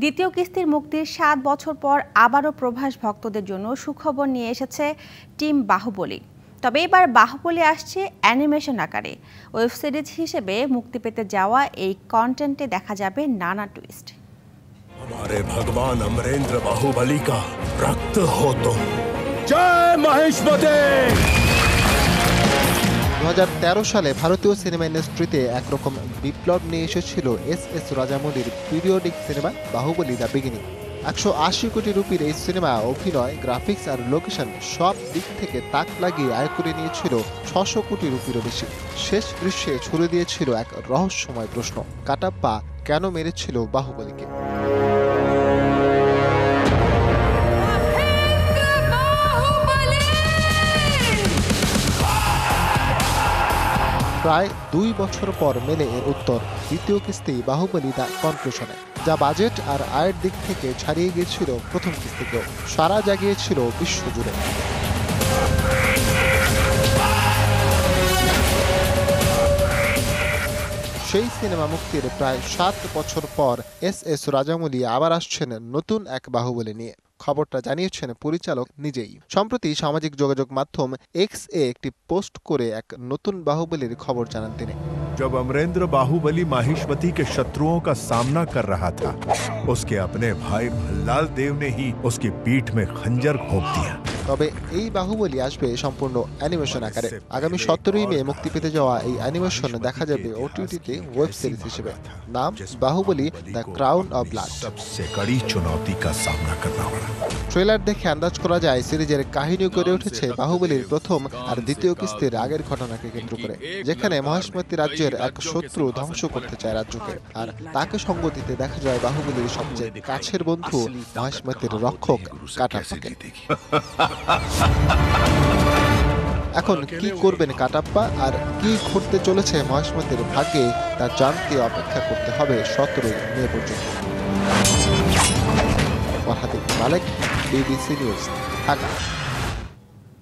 দ্বিতীয় কিস্তির মুক্তির ৭ বছর পর আবারও প্রভাস ভক্তদের জন্য সুখবর নিয়ে এসেছে টিম বাহুবলী। তবে এবার বাহুবলী আসছে অ্যানিমেশন আকারে। ওয়েব সিরিজ হিসেবে মুক্তি পেতে যাওয়া এই কন্টেন্টে দেখা যাবে নানা টুইস্ট। हमारे भगवान अमरेंद्र बाहुबली का रक्त हो तुम। जय महेशमती। 2013 সালে ভারতীয় সিনেমা ইন্ডাস্ট্রিতে একরকম বিপ্লব নিয়ে এসেছিল এস রাজামৌলির periodic cinema Baahubali the beginning. 180 কোটি রুপির এই সিনেমা অভিনয়, গ্রাফিক্স আর লোকেশন সব দিক থেকে তাক লাগিয়ে আয় করে নিয়েছিল 600 কোটি রুপিরও বেশি। শেষ দৃশ্যে ছুড়ে দিয়েছিল এক রহস্যময় প্রশ্ন, কাটাপ্পা কেন মেরেছিল বাহুবলীকে? প্রায় 2 বছর পর মেলে এর উত্তর। দ্বিতীয় কিস্তি বাহুবলী দ্য কনক্লুশনে, যা বাজেট আর আয়ের দিক থেকে ছাড়িয়ে গিয়েছিল প্রথম কিস্তিকেও, সারা জাগিয়েছিল বিশ্বজুড়ে। সেই সিনেমা মুক্তির প্রায় 7 বছর পর এস রাজামৌলি আবার আসছেন নতুন এক বাহুবলী নিয়ে। খবরটা জানিয়েছেন পরিচালক নিজেই। সম্প্রতি সামাজিক যোগাযোগ মাধ্যম এক্স এ একটি পোস্ট করে এক নতুন বাহুবলীর খবর জানান তিনি। जब अमरेंद्र बाहुबली माहिष्मती के शत्रुओं का सामना कर रहा था, उसके अपने भाई भल्लाल देव ने ही उसकी पीठ में खंजर घोंप दिया। তবে এই বাহুবলী আসবে সম্পূর্ণ অ্যানিমেশন আকারে। আগামী 17 মে মুক্তি পেতে যাওয়া এই অ্যানিমেশন দেখা যাবে ওটিটিতে ওয়েব সিরিজ হিসেবে। নাম Baahubali the crown of blood. सबसे कड़ी चुनौती का सामना करना पड़ा। ট্রেলার দেখে আন্দাজ করা যায় সিরিজের কাহিনী গড়ে উঠেছে বাহুবলীর প্রথম আর দ্বিতীয় কিস্তির আগের ঘটনাকে কেন্দ্র করে, যেখানে মহেশমতি রাজ্যের এক শত্রু ধ্বংস করতে চায় রাজ্যকে, আর তাকে সঙ্গ দিতে দেখা যায় বাহুবলীর সবচেয়ে কাছের বন্ধু মহেশমতির রক্ষক কাটাপ্পাকে। এখন কি করবেন কাটাপ্পা আর কি ঘটতে চলেছে মহেশমতির ভাগ্যে, তা জানতে অপেক্ষা করতে হবে 17 মে পর্যন্ত। ওয়াহাদিক মালেক, BBC নিউজ, ঢাকা।